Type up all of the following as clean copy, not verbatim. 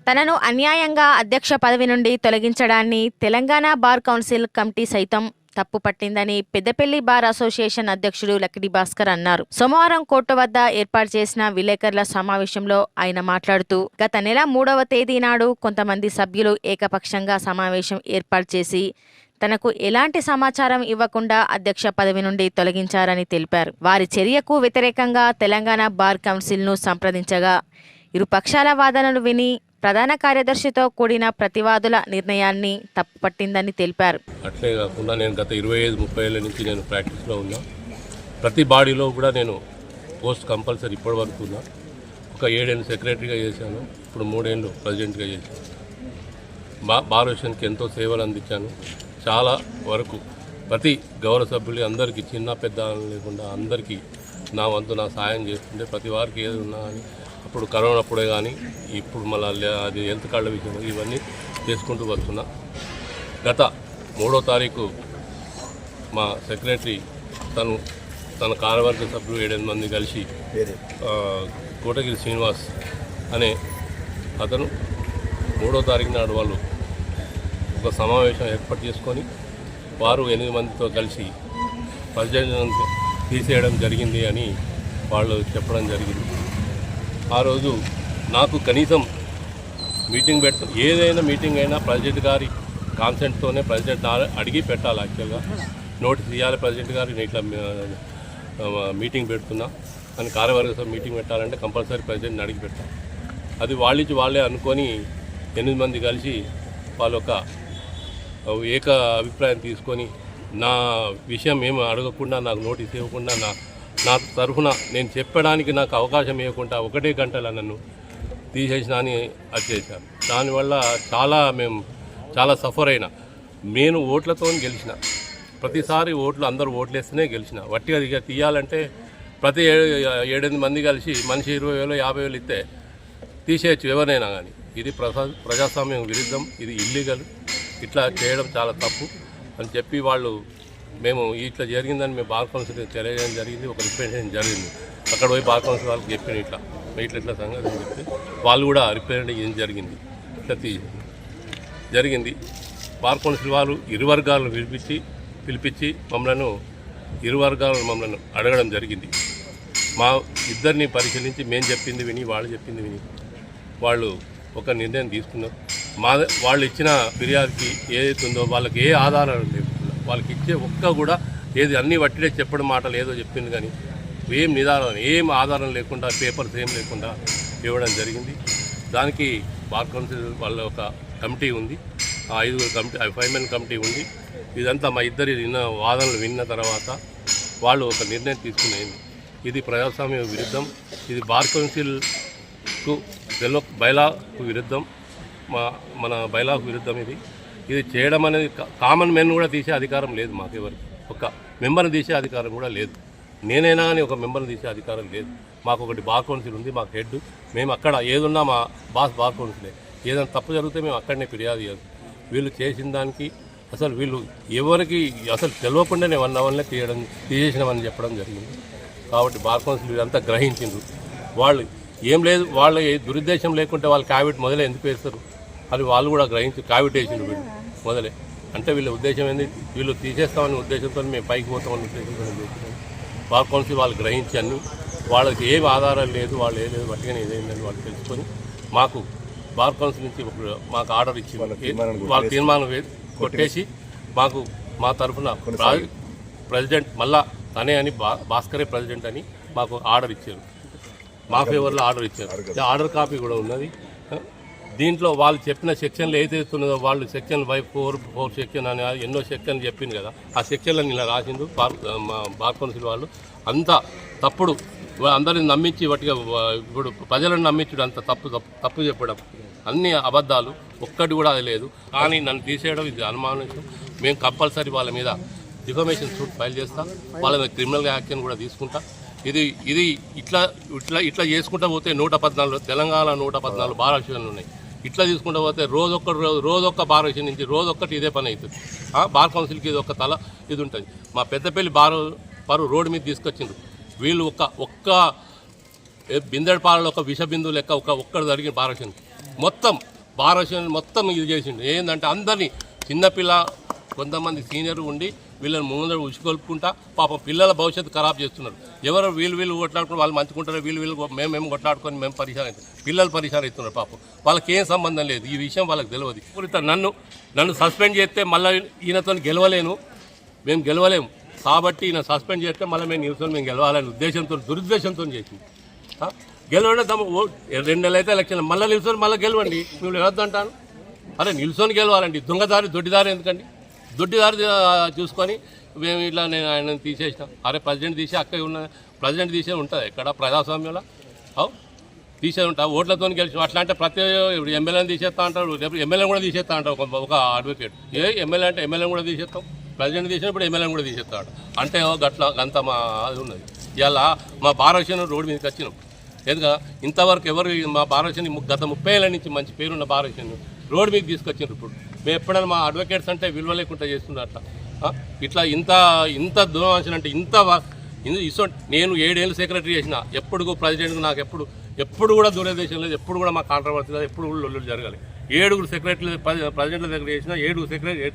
తనను అన్యాయంగా అధ్యక్ష పదవి నుండి తొలగించడాన్ని తెలంగాణ బార్ కౌన్సిల్ కమిటీ సైతం తప్పుపట్టిందని పెద్దపల్లి బార్ అసోసియేషన్ అధ్యక్షుడు లక్కిడి భాస్కర్ అన్నారు. సోమవారం కోర్టు వద్ద ఏర్పాటు చేసిన విలేకరుల సమావేశంలో ఆయన మాట్లాడుతూ, గత నెల 3వ తేదీ నాడు కొంతమంది సభ్యులు ఏకపక్షంగా సమావేశం ఏర్పాటు చేసి తనకు ఎలాంటి సమాచారం ఇవ్వకుండా అధ్యక్ష పదవి నుండి తొలగించారని తెలిపారు. వారి చర్యకు వ్యతిరేకంగా తెలంగాణ బార్ కౌన్సిల్ను సంప్రదించగా ఇరు పక్షాల వాదనలు విని ప్రధాన కార్యదర్శితో కూడిన ప్రతివాదుల నిర్ణయాన్ని తప్పుపట్టిందని తెలిపారు. అట్లే కాకుండా నేను గత 25-30 ఏళ్ళ నుంచి నేను ప్రాక్టీస్లో ఉన్నా. ప్రతి బాడీలో కూడా నేను పోస్ట్ కంపల్సరీ ఇప్పటి వరకు ఉన్నా. ఒక 7 ఏళ్ళు సెక్రటరీగా చేశాను, ఇప్పుడు 3 ఏళ్ళు ప్రెసిడెంట్గా చేశాను. బార్ అసోసియేషన్కి ఎంతో సేవలు అందించాను. చాలా వరకు ప్రతి గౌరవ సభ్యులు అందరికీ చిన్న పెద్ద లేకుండా అందరికీ నా వంతు నా సాయం చేస్తుంటే ప్రతి వారికి ఏది ఉన్నా కానీ అప్పుడు కరోనా అప్పుడే కానీ ఇప్పుడు మళ్ళీ అది హెల్త్ కార్డుల విషయం ఇవన్నీ చేసుకుంటూ వస్తున్నా. గత 3వ తారీఖు మా సెక్రటరీ తన కార్యవర్గ సభ్యులు 7 మంది కలిసి కోటగిరి శ్రీనివాస్ అనే అతను 3వ తారీఖు నాడు వాళ్ళు ఒక సమావేశం ఏర్పాటు చేసుకొని వారు 8 మందితో కలిసి ప్రెసిడెంట్ తీసేయడం జరిగింది అని వాళ్ళు చెప్పడం జరిగింది. ఆ రోజు నాకు కనీసం మీటింగ్ ఏదైనా మీటింగ్ అయినా ప్రెసిడెంట్ గారి కాన్సెంట్తోనే ప్రెసిడెంట్ అడిగి పెట్టాలి. యాక్చువల్గా నోటీస్ ఇవ్వాలి ప్రెసిడెంట్ గారు నేను ఇట్లా మీటింగ్ పెడుతున్నా అని కార్యవర్గ మీటింగ్ పెట్టాలంటే కంపల్సరీ ప్రెసిడెంట్ని అడిగి పెట్టాలి. అది వాళ్ళే అనుకొని 8 మంది కలిసి వాళ్ళ ఒక ఏక అభిప్రాయం తీసుకొని నా విషయం ఏమి అడగకుండా నాకు నోటీస్ ఇవ్వకుండా నా తరఫున నేను చెప్పడానికి నాకు అవకాశం ఇవ్వకుండా 1 గంటల నన్ను తీసేసిన అని అది చేశాను. దానివల్ల మేము చాలా సఫర్ అయినా. నేను ఓట్లతో గెలిచిన, ప్రతిసారి అందరూ ఓట్లేస్తేనే గెలిచిన. వట్టిగా ఇక తీయాలంటే ప్రతి 7-8 మంది కలిసి మనిషి 20,000 50,000 ఇస్తే తీసేయచ్చు ఎవరైనా కానీ. ఇది ప్రజాస్వామ్యం విరుద్ధం, ఇది ఇల్లీగల్. ఇట్లా చేయడం చాలా తప్పు అని చెప్పి మేము ఇట్లా జరిగిందని మేము బార్ కౌన్సిల్ తెలియజేయడం జరిగింది. ఒక రిప్రజెంటేషన్ జరిగింది. అక్కడ పోయి బార్ కౌన్సిల్ వాళ్ళకి చెప్పిన ఇట్లా సంగతి అని చెప్పి వాళ్ళు కూడా రిప్రజెంటేషన్ జరిగింది. ఇట్లా జరిగింది. బార్ కౌన్సిల్ వాళ్ళు ఇరు వర్గాలను పిలిపించి ఇరు వర్గాలను మమ్మల్ని అడగడం జరిగింది. మా ఇద్దరిని పరిశీలించి మేము చెప్పింది విని వాళ్ళు చెప్పింది విని వాళ్ళు ఒక నిర్ణయం తీసుకున్నారు. వాళ్ళు ఇచ్చిన ఫిర్యాదుకి ఏదైతే ఉందో వాళ్ళకి ఏ ఆధారాలు లేవు. వాళ్ళకి ఇచ్చే కూడా ఏది అన్నీ వట్టిడే చెప్పడం మాటలు ఏదో చెప్పింది కానీ ఏం ఆధారం లేకుండా పేపర్స్ ఏం లేకుండా ఇవ్వడం జరిగింది. దానికి బార్ కౌన్సిల్ వాళ్ళ ఒక కమిటీ ఉంది, 5 మెన్ కమిటీ ఉంది. ఇదంతా మా ఇద్దరి వాదనలు విన్న తర్వాత వాళ్ళు ఒక నిర్ణయం తీసుకునేది. ఇది ప్రజాస్వామ్య విరుద్ధం, ఇది బార్ కౌన్సిల్కు బైలాకు విరుద్ధం, మన బైలాకు విరుద్ధం. ఇది చేయడం అనేది కామన్ మెన్ కూడా తీసే అధికారం లేదు మాకు. ఎవరికి ఒక మెంబర్ని తీసే అధికారం కూడా లేదు. నేనైనా కానీ ఒక మెంబర్ని తీసే అధికారం లేదు. మాకు ఒకటి బార్ కౌన్సిల్ ఉంది, మాకు హెడ్. మేము అక్కడ ఏదున్నా మా బార్ కౌన్సిలే. ఏదైనా తప్పు జరిగితే మేము అక్కడనే ఫిర్యాదు చేయాలి. వీళ్ళు చేసిన దానికి అసలు వీళ్ళు ఎవరికి అసలు తెలియకుండానే 1 అవర్లో తీసేసినామని చెప్పడం జరిగింది. కాబట్టి బార్ కౌన్సిల్ ఇదంతా గ్రహించిండ్రు. వాళ్ళు ఏం లేదు, వాళ్ళ దురుద్దేశం లేకుంటే వాళ్ళు క్యాబిట్ మొదలే ఎందుకు వేస్తారు అది వాళ్ళు కూడా గ్రహించి క్యాబిట్ వేసిండ్రు వీళ్ళు మొదలే. అంటే వీళ్ళ ఉద్దేశం ఏంది, వీళ్ళు తీసేస్తామనే ఉద్దేశంతో మేము పైకి పోతామనే ఉద్దేశంతో చేస్తున్నాం. బార్ కౌన్సిల్ వాళ్ళు గ్రహించి అన్ని వాళ్ళకి ఏం ఆధారాలు లేదు, వాళ్ళు ఏం లేదు బట్టిగానే ఏదైందని వాళ్ళు తెలుసుకొని మాకు బార్ కౌన్సిల్ నుంచి మాకు ఆర్డర్ ఇచ్చి వాళ్ళ తీర్మానం కొట్టేసి మా తరఫున ప్రెసిడెంట్ మళ్ళా తనే అని భాస్కరే ప్రెసిడెంట్ అని మాకు ఆర్డర్ ఇచ్చారు. మా ఫేవర్లో ఆర్డర్ ఇచ్చారు. ఆర్డర్ కాపీ కూడా ఉన్నది. దీంట్లో వాళ్ళు చెప్పిన సెక్షన్లు ఏదైతే ఉన్నదో వాళ్ళు సెక్షన్ 4 సెక్షన్ అని ఎన్నో సెక్షన్లు చెప్పింది కదా, ఆ సెక్షన్లను ఇలా రాసిండు బార్ కౌన్సిల్ వాళ్ళు. అంతా తప్పుడు, అందరిని నమ్మించి వాటిగా ఇప్పుడు ప్రజలను నమ్మించడం అంత తప్పు చెప్పడం, అన్ని అబద్ధాలు, ఒక్కటి కూడా అది లేదు. కానీ నన్ను తీసేయడం ఇది అనుమానించడం. మేము కంపల్సరీ వాళ్ళ మీద డిఫమేషన్ సూట్ ఫైల్ చేస్తాం, వాళ్ళ మీద క్రిమినల్ యాక్షన్ కూడా తీసుకుంటా. ఇది ఇట్లా చేసుకుంటూ పోతే 114 తెలంగాణ 114 బార్ అసోసియేషన్లు ఉన్నాయి. ఇట్లా తీసుకుంటూ పోతే రోజొక్క బార్ అసోసియేషన్ నుంచి రోజొక్కటి ఇదే పని అవుతుంది. బార్ కౌన్సిల్కి ఇది ఒక తల ఇది ఉంటుంది. మా పెద్దపల్లి పరు రోడ్డు మీద తీసుకొచ్చిండ్రు వీళ్ళు. ఒక్క బిందెడపాలలో ఒక విష బిందువు లెక్క ఒక్కడు జరిగిన బార్ అసోసియేషన్ మొత్తం బార్ అసోసియేషన్ మొత్తం ఇది చేసిండు. ఏంటంటే అందరినీ చిన్నపిల్ల కొంతమంది సీనియర్ ఉండి వీళ్ళని ముందర ఉసుకొల్పుకుంటా పాపం పిల్లల భవిష్యత్తు ఖరాబ్ చేస్తున్నారు. ఎవరు వీళ్ళు కొట్లాడుకుని వాళ్ళు మంచుకుంటారు, వీళ్ళు మేము కొట్లాడుకొని మేము పరిశాన్ అవుతాం, పిల్లలు పరిశాన్ అవుతున్నారు. పాపం వాళ్ళకి ఏం సంబంధం లేదు, ఈ విషయం వాళ్ళకి తెలియదు. నన్ను సస్పెండ్ చేస్తే మళ్ళీ ఈయనతో గెలవలేను, మేము గెలవలేము కాబట్టి ఈయన సస్పెండ్ చేస్తే మళ్ళీ మేము నిల్చొని మేము గెలవాలని ఉద్దేశంతో దురుద్దేశంతో చేసింది. గెలవడం 2 నెలలు అయితే ఎలక్షన్ మళ్ళీ నిల్చొని మళ్ళీ గెలవండి, మేము ఎవరిదంటాను. అరే నిల్చొని గెలవాలండి, దొంగదారి దొడ్డిదారి ఎందుకండి? దొడ్డిదారి చూసుకొని మేము ఇట్లా నేను ఆయన తీసేసినాం. అరే ప్రెసిడెంట్ తీసి అక్కడ ఉన్న ప్రెసిడెంట్ తీసే ఉంటుంది ఎక్కడ ప్రజాస్వామ్యంలో? తీసే ఉంటా ఓట్లతో గెలిచి అట్లా అంటే ప్రతి ఎమ్మెల్యేని తీసేస్తా అంటారు, రేపు ఎమ్మెల్యేని కూడా తీసేస్తా అంటారు ఒక అడ్వకేట్. ఎమ్మెల్యే అంటే ఎమ్మెల్యేని కూడా తీసేస్తాం, ప్రెసిడెంట్ తీసినప్పుడు ఎమ్మెల్యేని కూడా తీసేస్తాడు అంటే గట్ల అంత మా అది ఉన్నది. ఇలా మా భారతదేశం రోడ్డు మీదకి వచ్చినాం. ఎందుకంటే ఇంతవరకు ఎవరు మా భారతదేశం గత 30 ఏళ్ళ నుంచి మంచి పేరున్న భారతదేశం రోడ్డు మీకు తీసుకొచ్చిండ్రు. ఇప్పుడు మేము ఎప్పుడైనా మా అడ్వకేట్స్ అంటే విలువ లేకుండా చేస్తున్నారు అట్లా. ఇట్లా ఇంత దూరం అంటే నేను 7 ఏళ్ళు సెక్రటరీ చేసిన, ఎప్పుడు ప్రెసిడెంట్కి నాకు ఎప్పుడు కూడా దూరదేశం లేదు, ఎప్పుడు కూడా మా కాంట్రవర్సీ లేదు, ఎప్పుడు కూడా లొల్లులు జరగాలి. 7 సెక్రటరీ ప్రెసిడెంట్ల దగ్గర చేసిన, 7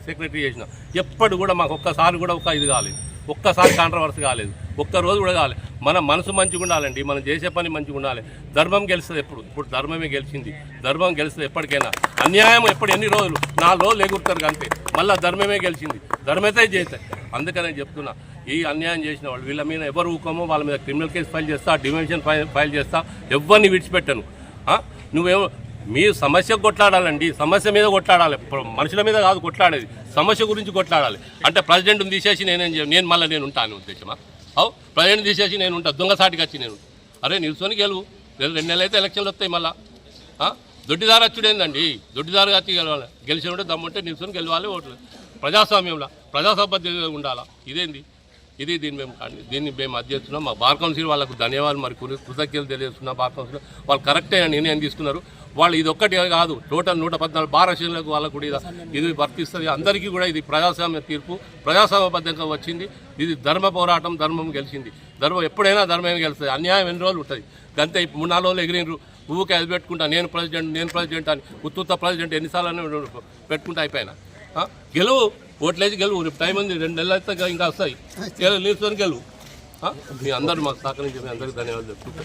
సెక్రటరీ చేసిన, ఎప్పుడు కూడా మాకు ఒక్కసారి కూడా ఇది కాలేదు, ఒక్కసారి కాంట్రవర్సీ కాలేదు, ఒక్కరోజు కూడా కాలేదు. మన మనసు మంచిగా ఉండాలండి, మనం చేసే పని మంచిగా ఉండాలి. ధర్మం గెలుస్తుంది ఇప్పుడు ధర్మమే గెలిచింది, ధర్మం గెలుస్తుంది ఎప్పటికైనా. అన్యాయం ఎన్ని రోజులు 4 రోజులు ఎగురుతారు అంతే, మళ్ళీ ధర్మమే గెలిచింది, ధర్మతే చేస్తాయి. అందుకనే చెప్తున్నా, ఈ అన్యాయం చేసిన వాళ్ళు వీళ్ళ మీద ఎవరు ఊకోమో వాళ్ళ మీద క్రిమినల్ కేసు ఫైల్ చేస్తా, డివిజన్ ఫైల్ చేస్తా, ఎవరిని విడిచిపెట్టాను. నువ్వేమో మీ సమస్య కొట్లాడాలండి, సమస్య మీద కొట్లాడాలి, మనుషుల మీద కాదు కొట్లాడేది, సమస్య గురించి కొట్లాడాలి. అంటే ప్రెసిడెంట్ని తీసేసి నేను మళ్ళీ నేను ఉంటాను ఉద్దేశమా? ప్రెసిడెంట్ తీసేసి నేను ఉంటాను, దొంగసాటికి వచ్చి నేను. అరే నిల్చొని గెలువు, 2 నెలలు అయితే ఎలక్షన్లు వస్తాయి. మళ్ళీ దొడ్డిదారు వచ్చుడేందండి, దొడ్డిదారు వచ్చి గెలవాలి, గెలిచి ఉంటే దమ్ముంటే నిల్చొని గెలవాలి. ఓట్లు ప్రజాస్వామ్యంలో ప్రజాసభ్యత ఉండాలా. దీన్ని మేము అధ్యక్షున్నాం. మా బార్ కౌన్సిల్ వాళ్ళకు ధన్యవాదాలు, మరి కృతజ్ఞతలు తెలియజేస్తున్నాం. బార్ కౌన్సిల్ వాళ్ళు కరెక్టే నిర్ణయం తీసుకున్నారు. వాళ్ళు ఇది ఒక్కటి కాదు, టోటల్ 114 బార్ అసోసియేషన్లకు వాళ్ళకు కూడా ఇది వర్తిస్తుంది. అందరికీ కూడా ఇది ప్రజాస్వామ్య తీర్పు, ప్రజాస్వామ్యబద్ధంగా వచ్చింది. ఇది ధర్మ పోరాటం, ధర్మం గెలిచింది. ధర్మం ఎప్పుడైనా ధర్మమే గెలుస్తుంది. అన్యాయం ఎన్ని రోజులు ఉంటుంది అంతే. 3-4 రోజులు ఎగిరినరు, ఊకే అది పెట్టుకుంటా నేను ప్రెసిడెంట్ అని ఉత్తుత్త ప్రెసిడెంట్ ఎన్నిసార్లు పెట్టుకుంటా అయిపోయినా. గెలువు, ఓట్లేసి గెలువు. రేపు టైం ఉంది, 2 నెలలు అయితే ఇంకా వస్తాయి. నిల్చొని గెలువు. మీ అందరూ మాకు సహకరించి మీ అందరికీ ధన్యవాదాలు చెప్తుంటారు.